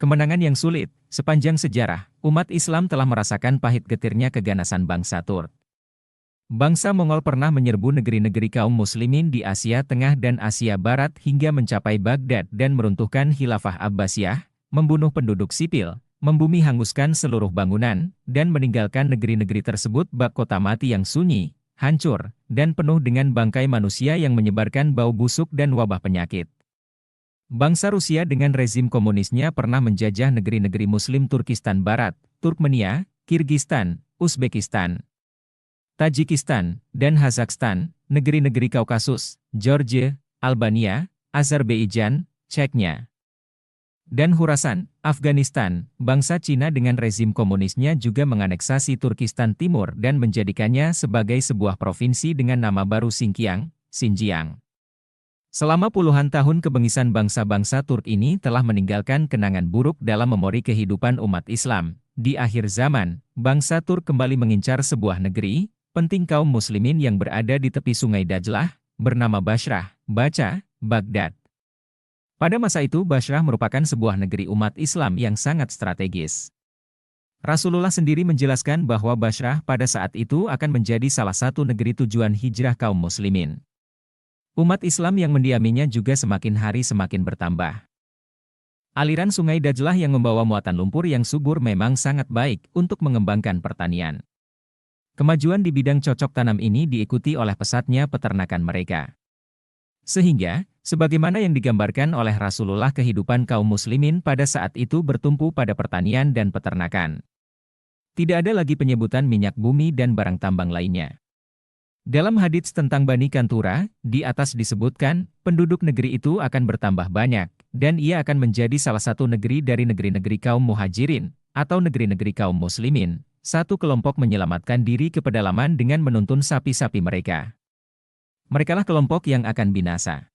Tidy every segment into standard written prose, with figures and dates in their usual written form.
Kemenangan yang sulit, sepanjang sejarah, umat Islam telah merasakan pahit getirnya keganasan bangsa Turk. Bangsa Mongol pernah menyerbu negeri-negeri kaum muslimin di Asia Tengah dan Asia Barat hingga mencapai Baghdad dan meruntuhkan Khilafah Abbasiyah, membunuh penduduk sipil, membumi hanguskan seluruh bangunan, dan meninggalkan negeri-negeri tersebut bak kota mati yang sunyi, hancur, dan penuh dengan bangkai manusia yang menyebarkan bau busuk dan wabah penyakit. Bangsa Rusia dengan rezim komunisnya pernah menjajah negeri-negeri Muslim Turkistan Barat, Turkmenia, Kirgistan, Uzbekistan, Tajikistan, dan Kazakhstan, negeri-negeri Kaukasus, Georgia, Albania, Azerbaijan, Chechnya, dan Khurasan, Afghanistan. Bangsa Cina dengan rezim komunisnya juga menganeksasi Turkistan Timur dan menjadikannya sebagai sebuah provinsi dengan nama baru Xinjiang. Selama puluhan tahun kebengisan bangsa-bangsa Turk ini telah meninggalkan kenangan buruk dalam memori kehidupan umat Islam. Di akhir zaman, bangsa Turk kembali mengincar sebuah negeri penting kaum muslimin yang berada di tepi sungai Dajlah, bernama Bashrah, Baghdad. Pada masa itu Bashrah merupakan sebuah negeri umat Islam yang sangat strategis. Rasulullah sendiri menjelaskan bahwa Bashrah pada saat itu akan menjadi salah satu negeri tujuan hijrah kaum muslimin. Umat Islam yang mendiaminya juga semakin hari semakin bertambah. Aliran sungai Dajlah yang membawa muatan lumpur yang subur memang sangat baik untuk mengembangkan pertanian. Kemajuan di bidang cocok tanam ini diikuti oleh pesatnya peternakan mereka. Sehingga, sebagaimana yang digambarkan oleh Rasulullah, kehidupan kaum muslimin pada saat itu bertumpu pada pertanian dan peternakan. Tidak ada lagi penyebutan minyak bumi dan barang tambang lainnya. Dalam hadits tentang Bani Kantura, di atas disebutkan, penduduk negeri itu akan bertambah banyak, dan ia akan menjadi salah satu negeri dari negeri-negeri kaum muhajirin, atau negeri-negeri kaum muslimin. Satu kelompok menyelamatkan diri ke pedalaman dengan menuntun sapi-sapi mereka. Merekalah kelompok yang akan binasa.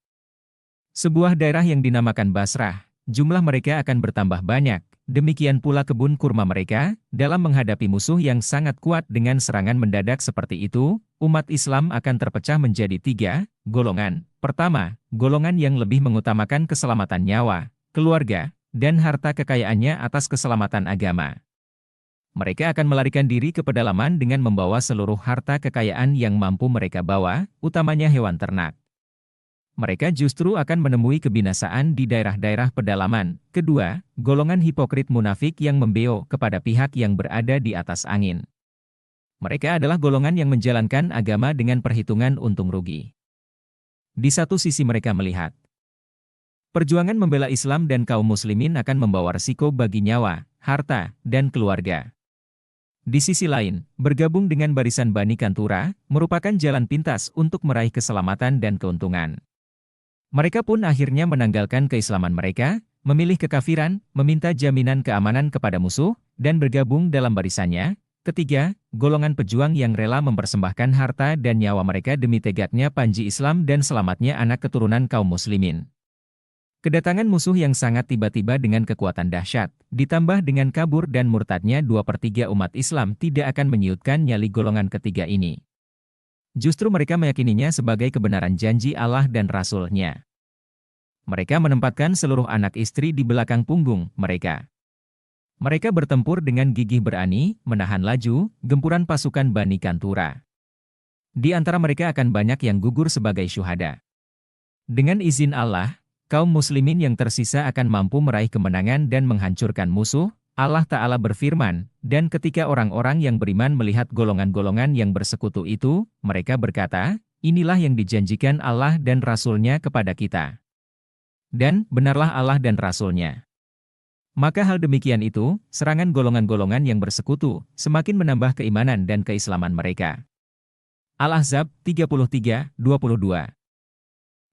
Sebuah daerah yang dinamakan Basrah, jumlah mereka akan bertambah banyak, demikian pula kebun kurma mereka, dalam menghadapi musuh yang sangat kuat dengan serangan mendadak seperti itu, umat Islam akan terpecah menjadi 3 golongan. Pertama, golongan yang lebih mengutamakan keselamatan nyawa, keluarga, dan harta kekayaannya atas keselamatan agama. Mereka akan melarikan diri ke pedalaman dengan membawa seluruh harta kekayaan yang mampu mereka bawa, utamanya hewan ternak. Mereka justru akan menemui kebinasaan di daerah-daerah pedalaman. Kedua, golongan hipokrit munafik yang membeo kepada pihak yang berada di atas angin. Mereka adalah golongan yang menjalankan agama dengan perhitungan untung rugi. Di satu sisi mereka melihat perjuangan membela Islam dan kaum muslimin akan membawa resiko bagi nyawa, harta, dan keluarga. Di sisi lain, bergabung dengan barisan Bani Kantura merupakan jalan pintas untuk meraih keselamatan dan keuntungan. Mereka pun akhirnya menanggalkan keislaman mereka, memilih kekafiran, meminta jaminan keamanan kepada musuh, dan bergabung dalam barisannya. Ketiga, golongan pejuang yang rela mempersembahkan harta dan nyawa mereka demi tegaknya panji Islam dan selamatnya anak keturunan kaum muslimin. Kedatangan musuh yang sangat tiba-tiba dengan kekuatan dahsyat, ditambah dengan kabur dan murtadnya 2/3 umat Islam tidak akan menyiutkan nyali golongan ketiga ini. Justru mereka meyakininya sebagai kebenaran janji Allah dan Rasul-Nya. Mereka menempatkan seluruh anak istri di belakang punggung mereka. Mereka bertempur dengan gigih berani, menahan laju, gempuran pasukan Bani Kantura. Di antara mereka akan banyak yang gugur sebagai syuhada. Dengan izin Allah, kaum muslimin yang tersisa akan mampu meraih kemenangan dan menghancurkan musuh. Allah Ta'ala berfirman, dan ketika orang-orang yang beriman melihat golongan-golongan yang bersekutu itu, mereka berkata, inilah yang dijanjikan Allah dan Rasul-Nya kepada kita. Dan, benarlah Allah dan Rasul-Nya. Maka hal demikian itu, serangan golongan-golongan yang bersekutu, semakin menambah keimanan dan keislaman mereka. Al-Ahzab 33:22.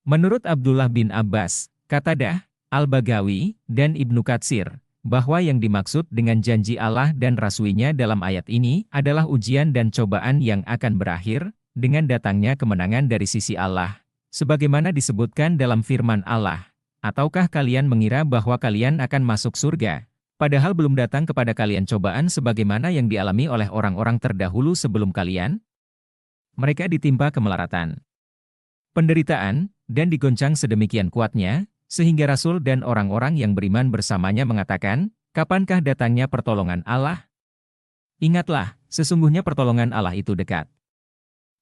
Menurut Abdullah bin Abbas, Qatadah, Al-Bagawi, dan Ibnu Katsir, bahwa yang dimaksud dengan janji Allah dan Rasul-Nya dalam ayat ini adalah ujian dan cobaan yang akan berakhir dengan datangnya kemenangan dari sisi Allah. Sebagaimana disebutkan dalam firman Allah, ataukah kalian mengira bahwa kalian akan masuk surga, padahal belum datang kepada kalian cobaan sebagaimana yang dialami oleh orang-orang terdahulu sebelum kalian? Mereka ditimpa kemelaratan, penderitaan, dan digoncang sedemikian kuatnya, Sehingga Rasul dan orang-orang yang beriman bersamanya mengatakan, kapankah datangnya pertolongan Allah? Ingatlah, sesungguhnya pertolongan Allah itu dekat.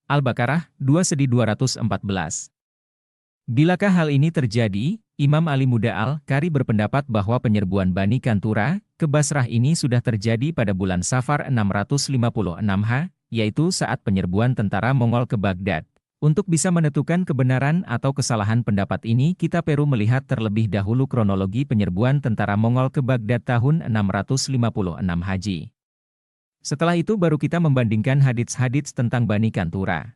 Al-Baqarah 214. Bilakah hal ini terjadi, Imam Ali Muda Al-Qari berpendapat bahwa penyerbuan Bani Kantura ke Basrah ini sudah terjadi pada bulan Safar 656 yaitu saat penyerbuan tentara Mongol ke Baghdad. Untuk bisa menentukan kebenaran atau kesalahan pendapat ini, kita perlu melihat terlebih dahulu kronologi penyerbuan tentara Mongol ke Baghdad tahun 656 Haji. Setelah itu baru kita membandingkan hadits-hadits tentang Bani Kantura.